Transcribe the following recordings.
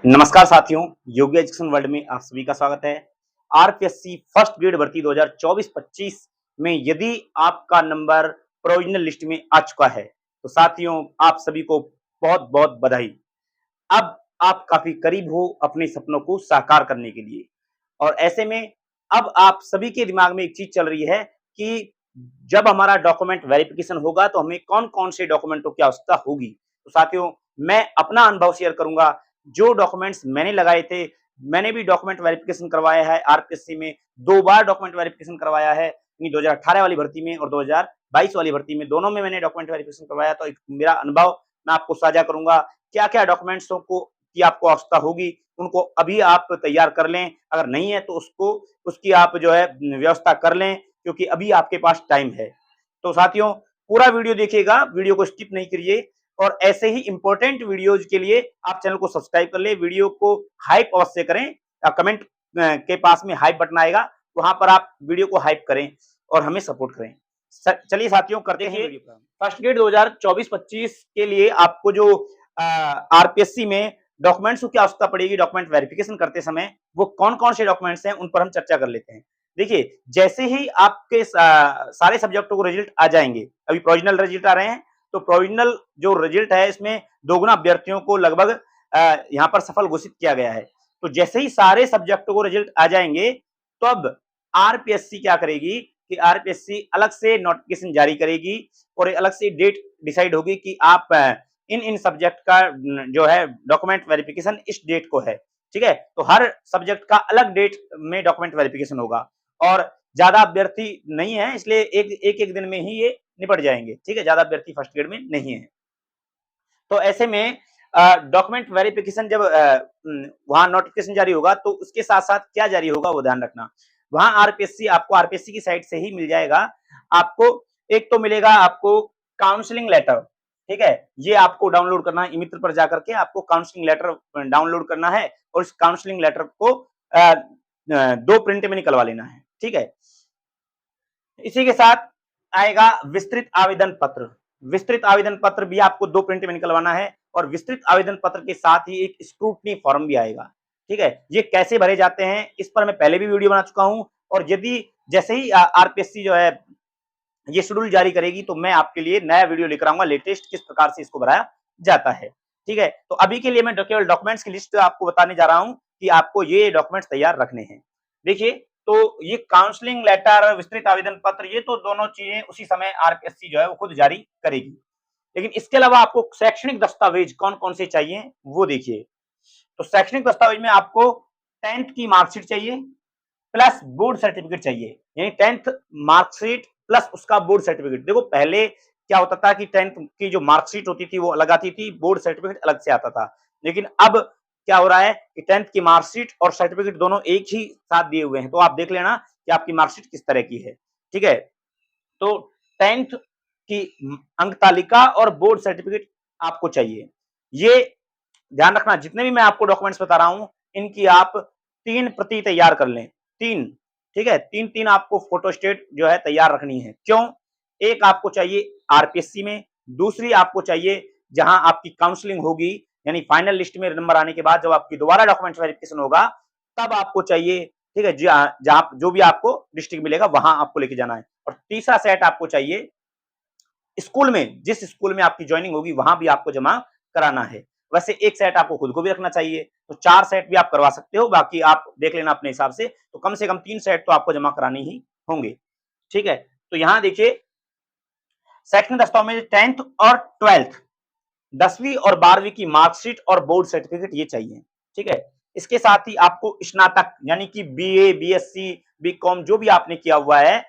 नमस्कार साथियों, योगी education world में आप सभी का स्वागत है। आरपीएससी फर्स्ट ग्रेड भर्ती 2024-25 में यदि आपका नंबर प्रोविजनल लिस्ट में आ चुका है, तो साथियों आप सभी को बहुत-बहुत बधाई। अब आप काफी करीब हो अपने सपनों को साकार करने के लिए और ऐसे में अब आप सभी के दिमाग में एक चीज चल रही है कि जब हमारा डॉक्यूमेंट वेरिफिकेशन होगा तो हमें कौन-कौन से डॉक्यूमेंटों की आवश्यकता होगी। तो साथियों मैं अपना अनुभव शेयर करूंगा। जो डॉक्यूमेंट्स मैंने लगाए थे, मैंने भी डॉक्यूमेंट वेरिफिकेशन करवाया है आरपीएससी में, 2 बार डॉक्यूमेंट वेरिफिकेशन करवाया है, यानी 2018 वाली भर्ती में और 2022 वाली भर्ती में, दोनों में मैंने डॉक्यूमेंट वेरिफिकेशन करवाया। तो एक मेरा अनुभव मैं आपको साझा करूंगा, क्या-क्या डॉक्यूमेंट्सों को की आपको आवश्यकता होगी, उनको अभी आप तैयार कर लें। अगर नहीं है तो उसकी आप जो है व्यवस्था कर लें, क्योंकि अभी आपके पास टाइम है। तो साथियों पूरा वीडियो देखिएगा, वीडियो को स्किप नहीं करिए और ऐसे ही इंपॉर्टेंट वीडियोज के लिए आप चैनल को सब्सक्राइब कर ले, वीडियो को हाइप अवश्य करें। कमेंट के पास में हाइप बटन आएगा, वहां पर आप वीडियो को हाइप करें और हमें सपोर्ट करें। चलिए साथियों करते हैं वीडियो का। फर्स्ट ग्रेड 2024-25 के लिए आपको जो आरपीएससी में डॉक्यूमेंट्स की आवश्यकता पड़ेगी डॉक्यूमेंट वेरिफिकेशन करते समय, वो कौन-कौन से डॉक्यूमेंट्स हैं उन पर हम चर्चा कर लेते हैं। देखिए जैसे ही आपके सारे सब्जेक्टों को रिजल्ट आ जाएंगे, अभी प्रोविजनल रिजल्ट आ रहे हैं, तो प्रोविजनल जो रिजल्ट है इसमें दोगुना अभ्यर्थियों को लगभग यहाँ पर सफल घोषित किया गया है। तो जैसे ही सारे सब्जेक्टों को रिजल्ट आ जाएंगे, तो अब आरपीएससी क्या करेगी कि आरपीएससी अलग से नोटिफिकेशन जारी करेगी और अलग से डेट डिसाइड होगी कि आप इन सब्जेक्ट का जो है डॉक्यूमेंट वेरिफिकेशन इस डेट को है। ठीक है, तो हर सब्जेक्ट का अलग डेट में डॉक्यूमेंट वेरिफिकेशन होगा और ज्यादा अभ्यर्थी नहीं है, इसलिए एक दिन में ही ये निपट जाएंगे। ठीक है, ज्यादा अभ्यर्थी फर्स्ट ग्रेड में नहीं है। तो ऐसे में डॉक्यूमेंट वेरिफिकेशन जब वहां नोटिफिकेशन जारी होगा तो उसके साथ साथ क्या जारी होगा वो ध्यान रखना। वहां आरपीएससी आपको आरपीएससी की साइड से ही मिल जाएगा। आपको एक तो मिलेगा आपको काउंसलिंग लेटर। ठीक है, ये आपको डाउनलोड करना है, ई मित्र पर जाकर के आपको काउंसलिंग लेटर डाउनलोड करना है और इस काउंसलिंग लेटर को 2 प्रिंट में निकलवा लेना है। ठीक है, इसी के साथ आएगा विस्तृत आवेदन पत्र। विस्तृत आवेदन पत्र भी आपको 2 प्रिंट में निकलवाना है और विस्तृत आवेदन पत्र के साथ ही एक स्क्रूटनी फॉर्म भी आएगा। ठीक है, ये कैसे भरे जाते हैं इस पर मैं पहले भी वीडियो बना चुका हूं और यदि जैसे ही आरपीएससी जो है ये शेड्यूल जारी करेगी तो मैं आपके लिए नया वीडियो लेकर आऊंगा, लेटेस्ट किस प्रकार से इसको भराया जाता है। ठीक है, तो अभी के लिए मैं केवल डॉक्यूमेंट्स की लिस्ट आपको बताने जा रहा हूं कि आपको ये डॉक्यूमेंट्स तैयार रखने हैं। देखिए, तो ये काउंसलिंग लेटर, विस्तृत आवेदन पत्र, ये तो दोनों चीजें उसी समय आरपीएससी जो है वो खुद जारी करेगी। लेकिन इसके अलावा आपको शैक्षणिक दस्तावेज कौन-कौन से चाहिए वो देखिए। तो शैक्षणिक दस्तावेज में आपको 10th की मार्कशीट चाहिए प्लस बोर्ड सर्टिफिकेट चाहिए, यानी 10th मार्कशीट प्लस उसका बोर्ड सर्टिफिकेट। देखो पहले क्या होता था कि 10th की जो मार्कशीट होती थी वो अलग आती थी, बोर्ड सर्टिफिकेट अलग से आता था। लेकिन अब क्या हो रहा है कि 10th की मार्कशीट और सर्टिफिकेट दोनों एक ही साथ दिए हुए हैं। तो आप देख लेना कि आपकी मार्कशीट किस तरह की है। ठीक है, तो 10th की अंक तालिका और बोर्ड सर्टिफिकेट आपको चाहिए। ये ध्यान रखना, जितने भी मैं आपको डॉक्यूमेंट्स बता रहा हूं इनकी आप 3 प्रति तैयार कर लें। 3, ठीक है, 3-3 आपको फोटोस्टेट जो है तैयार रखनी है। क्यों? एक आपको चाहिए आरपीएससी में, दूसरी आपको चाहिए जहां आपकी काउंसलिंग होगी, यानी फाइनल लिस्ट में नंबर आने के बाद जब आपकी दोबारा डॉक्यूमेंट वेरिफिकेशन होगा तब आपको चाहिए। ठीक है, जहां जो भी आपको डिस्ट्रिक्ट मिलेगा वहां आपको लेके जाना है। और तीसरा सेट आपको चाहिए स्कूल में, जिस स्कूल में आपकी ज्वाइनिंग होगी वहां भी आपको जमा कराना है। वैसे एक सेट आपको खुद को भी रखना चाहिए, तो 4 सेट भी आप करवा सकते हो, बाकी आप देख लेना अपने हिसाब से। तो कम से कम 3 सेट तो आपको जमा कराने ही होंगे। ठीक है, तो यहां देखिए शैक्षणिक दस्तावेज 10th और 12th, 10वीं और 12वीं की मार्कशीट और बोर्ड सर्टिफिकेट ये चाहिए। ठीक है, इसके साथ ही आपको स्नातक यानी कि बीए, बीएससी, बीकॉम जो भी आपने किया हुआ है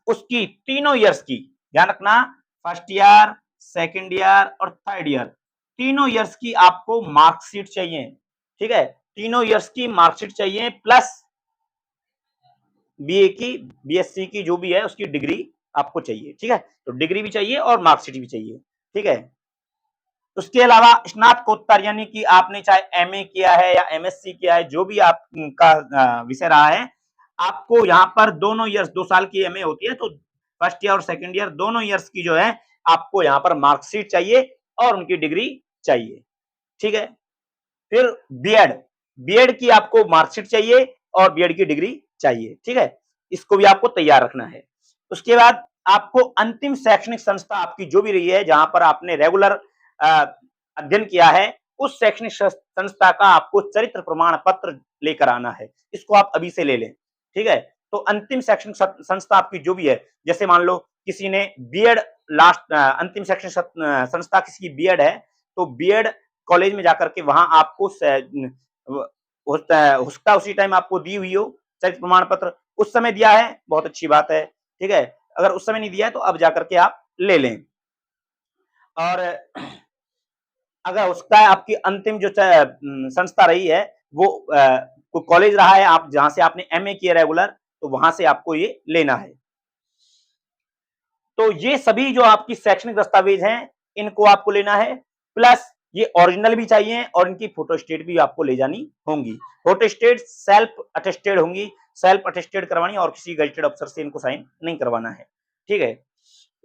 उसकी तीनों ईयर्स की, ध्यान रखना, फर्स्ट ईयर, सेकंड ईयर और थर्ड ईयर, तीनों ईयर्स की आपको मार्कशीट चाहिए। ठीक है, तीनों ईयर्स की मार्कशीट चाहिए प्लस बीए की, बीएससी की जो भी है उसकी डिग्री आपको चाहिए। ठीक है, तो डिग्री भी चाहिए और मार्कशीट भी चाहिए। ठीक है, उसके अलावा स्नातकोत्तर यानी कि आपने चाहे एमए किया है या एमएससी किया है, जो भी आपका विषय रहा है, आपको यहाँ पर दोनों ईयर्स, 2 साल की एमए होती है, तो फर्स्ट ईयर और सेकंड ईयर दोनों ईयर्स की जो है आपको यहाँ पर मार्कशीट चाहिए और उनकी डिग्री चाहिए। ठीक है, फिर बीएड, बीएड की आपको मार्कशीट चाहिए और बीएड की डिग्री चाहिए, ठीक है, इसको भी आपको तैयार रखना है। उसके बाद आपको अंतिम शैक्षणिक संस्था आपकी जो भी रही है, जहां पर आपने रेगुलर अध्ययन किया है, उस शैक्षणिक संस्था का आपको चरित्र प्रमाण पत्र लेकर आना है। इसको आप अभी से ले लें, ठीक है। तो अंतिम शैक्षणिक संस्था आपकी जो भी है, जैसे मान लो किसी ने बीएड लास्ट अंतिम शैक्षणिक संस्था किसी की बीएड है, तो बीएड कॉलेज में जाकर के वहां आपको हो सकता है उसी टाइम आपको दी हुई हो चरित्र प्रमाण पत्र, उस समय दिया है, बहुत अच्छी बात है, ठीक है। अगर उस समय नहीं दिया है तो अब जाकर के आप ले लें। और अगर हो सकता है आपकी अंतिम जो संस्था रही है वो कॉलेज रहा है, आप जहां से आपने एमए किया रेगुलर, तो वहां से आपको ये लेना है। तो ये सभी जो आपकी शैक्षणिक दस्तावेज हैं, इनको आपको लेना है, प्लस ये ओरिजिनल भी चाहिए और इनकी फोटोस्टेट भी आपको ले जानी होंगी। फोटोस्टेट सेल्फ अटेस्टेड होंगी, सेल्फ अटेस्टेड करवानी और किसी गजेटेड अफसर से इनको साइन नहीं करवाना है, ठीक है।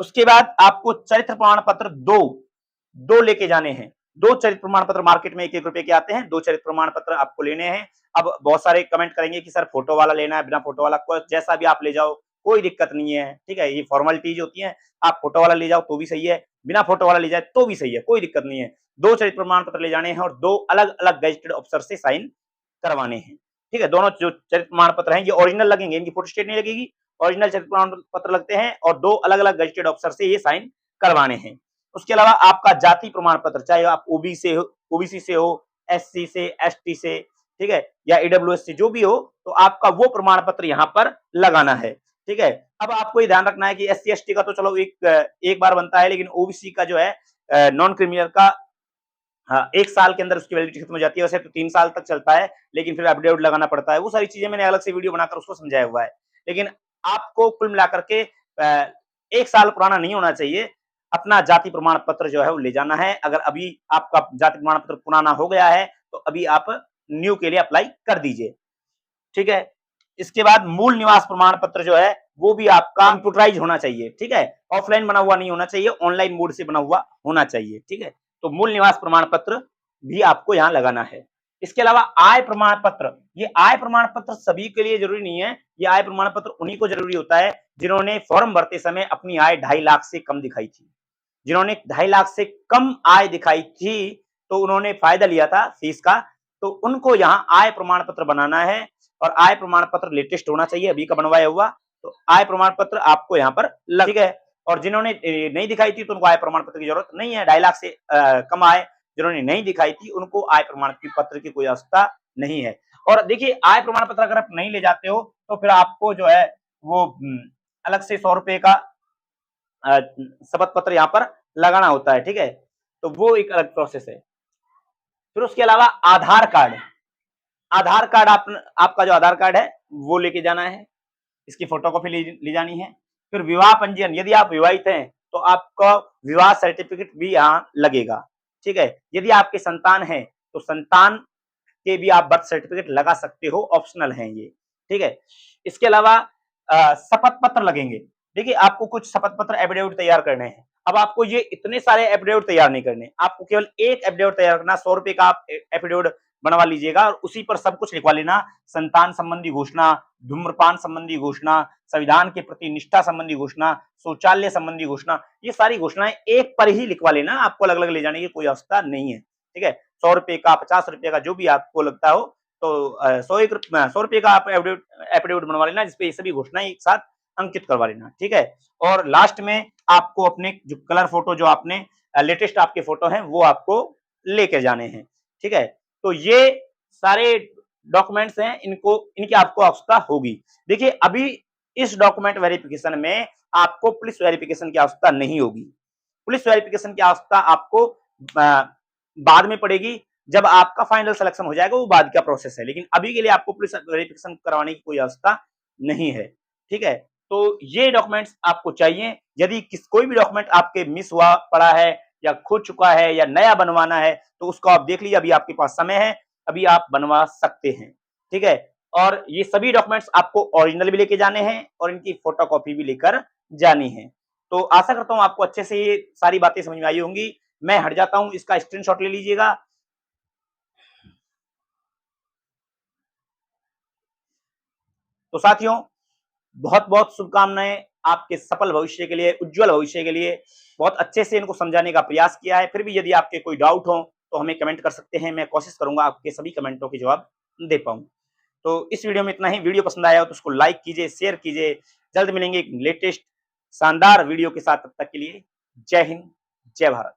उसके बाद आपको चरित्र प्रमाण पत्र दो लेके जाने हैं। दो चरित्र प्रमाण पत्र मार्केट में 1-1 रुपए के आते हैं, दो चरित्र प्रमाण पत्र आपको लेने हैं। अब बहुत सारे कमेंट करेंगे कि सर फोटो वाला लेना है, बिना फोटो वाला, जैसा भी आप ले जाओ, कोई दिक्कत नहीं है, ठीक है। ये फॉर्मेलिटीज होती है, आप फोटो वाला ले जाओ तो भी सही है, बिना फोटो वाला ले जाए तो भी सही है, कोई दिक्कत नहीं है। दो चरित्र प्रमाण पत्र ले जाने हैं और दो अलग अलग गजेटेड अफसर से साइन करवाने हैं, ठीक है। दोनों जो चरित्र प्रमाण पत्र हैं ये ओरिजिनल लगेंगे, इनकी फोटोस्टेट नहीं लगेगी, ओरिजिनल चरित्र प्रमाण पत्र लगते हैं और दो अलग अलग गजेटेड अफसर से ये साइन करवाने हैं। उसके अलावा आपका जाति प्रमाण पत्र, चाहे आप ओबीसी से हो, एससी से, एसटी से, ठीक है, या ईडब्ल्यूएस से, जो भी हो, तो आपका वो प्रमाण पत्र यहाँ पर लगाना है, ठीक है। अब आपको ये ध्यान रखना है कि एससी एसटी का तो चलो एक बार बनता है, लेकिन ओबीसी का जो है नॉन क्रिमिनल का, हाँ, 1 साल के अंदर उसकी वैलिडिटी खत्म हो जाती है। वैसे तो 3 साल तक चलता है, लेकिन फिर अपडेट लगाना पड़ता है। वो सारी चीजें मैंने अलग से वीडियो बनाकर उसको समझाया हुआ है। लेकिन आपको कुल मिलाकर के 1 साल पुराना नहीं होना चाहिए। अपना जाति प्रमाण पत्र जो है वो ले जाना है। अगर अभी आपका जाति प्रमाण पत्र पुराना हो गया है, तो अभी आप न्यू के लिए अप्लाई कर दीजिए, ठीक है। इसके बाद मूल निवास प्रमाण पत्र जो है वो भी आपका कंप्यूटराइज होना चाहिए, ठीक है। ऑफलाइन बना हुआ नहीं होना चाहिए, ऑनलाइन मोड से बना हुआ होना चाहिए, ठीक है। तो मूल निवास प्रमाण पत्र भी आपको यहाँ लगाना है। इसके अलावा आय प्रमाण पत्र, ये आय प्रमाण पत्र सभी के लिए जरूरी नहीं है। ये आय प्रमाण पत्र उन्हीं को जरूरी होता है जिन्होंने फॉर्म भरते समय अपनी आय 2.5 लाख से कम दिखाई थी। जिन्होंने 2.5 लाख से कम आय दिखाई थी, तो उन्होंने फायदा लिया था फीस का, तो उनको यहाँ आय प्रमाण पत्र बनाना है। और आय प्रमाण पत्र लेटेस्ट होना चाहिए, अभी का बनवाया हुआ। तो आय प्रमाण पत्र आपको यहाँ पर ठीक है। और जिन्होंने नहीं दिखाई थी तो उनको आय प्रमाण पत्र की जरूरत नहीं है। 2.5 लाख से कम आय जिन्होंने नहीं दिखाई थी उनको आय प्रमाण पत्र की कोई आवश्यकता नहीं है। और देखिए, आय प्रमाण पत्र अगर आप नहीं ले जाते हो तो फिर आपको जो है वो अलग से 100 रुपए का शपथ पत्र यहाँ पर लगाना होता है, ठीक है। तो वो एक अलग प्रोसेस है। फिर उसके अलावा आधार कार्ड, आधार कार्ड आपका जो आधार कार्ड है वो लेके जाना है, इसकी फोटोकॉपी ले जानी है। फिर विवाह पंजीयन, यदि आप विवाहित हैं तो आपका विवाह सर्टिफिकेट भी यहाँ लगेगा, ठीक है। यदि आपके संतान है तो संतान के भी आप बर्थ सर्टिफिकेट लगा सकते हो, ऑप्शनल है ये, ठीक है। इसके अलावा शपथ पत्र लगेंगे। देखिए, आपको कुछ शपथ पत्र एफिडेविट तैयार करने हैं। अब आपको ये इतने सारे एफिडेविट तैयार नहीं करने, आपको केवल एक एफिडेविट तैयार करना। 100 रुपए का आप एफिडेविट बनवा लीजिएगा और उसी पर सब कुछ लिखवा लेना। संतान संबंधी घोषणा, धूम्रपान संबंधी घोषणा, संविधान के प्रति निष्ठा संबंधी घोषणा, शौचालय संबंधी घोषणा, ये सारी घोषणाएं एक पर ही लिखवा लेना। आपको अलग अलग ले जाने की कोई आवश्यकता नहीं है, ठीक है। 100 रुपए का, 50 रुपए का, जो भी आपको लगता हो, तो 100 रुपए का आप एफिडेविट बनवा लेना, जिसपे ये सभी घोषणाएं एक साथ अंकित करवा लेना, ठीक है। और लास्ट में आपको अपने जो कलर फोटो, जो आपने लेटेस्ट आपके फोटो हैं, वो आपको लेके जाने हैं, ठीक है। तो ये सारे डॉक्यूमेंट्स हैं, इनकी आपको आवश्यकता होगी। देखिए, अभी इस डॉक्यूमेंट वेरिफिकेशन में आपको पुलिस वेरिफिकेशन की आवश्यकता नहीं होगी। पुलिस वेरिफिकेशन की आवश्यकता आपको बाद में पड़ेगी, जब आपका फाइनल सिलेक्शन हो जाएगा, वो बाद का प्रोसेस है। लेकिन अभी के लिए आपको पुलिस वेरिफिकेशन करवाने की कोई आवश्यकता नहीं है, ठीक है। तो ये डॉक्यूमेंट्स आपको चाहिए। यदि कोई भी डॉक्यूमेंट आपके मिस हुआ पड़ा है या खो चुका है या नया बनवाना है, तो उसको आप देख लीजिए, अभी आपके पास समय है, अभी आप बनवा सकते हैं, ठीक है। और ये सभी डॉक्यूमेंट्स आपको ओरिजिनल भी लेके जाने हैं और इनकी फोटोकॉपी भी लेकर जानी है। तो आशा करता हूं आपको अच्छे से ये सारी बातें समझ में आई होंगी। मैं हट जाता हूं, इसका स्क्रीनशॉट ले लीजिएगा। तो साथियों, बहुत बहुत शुभकामनाएं आपके सफल भविष्य के लिए, उज्जवल भविष्य के लिए। बहुत अच्छे से इनको समझाने का प्रयास किया है। फिर भी यदि आपके कोई डाउट हो तो हमें कमेंट कर सकते हैं। मैं कोशिश करूंगा आपके सभी कमेंटों के जवाब दे पाऊं। तो इस वीडियो में इतना ही। वीडियो पसंद आया हो तो उसको लाइक कीजिए, शेयर कीजिए। जल्द मिलेंगे एक लेटेस्ट शानदार वीडियो के साथ। तब तक के लिए जय हिंद, जय भारत।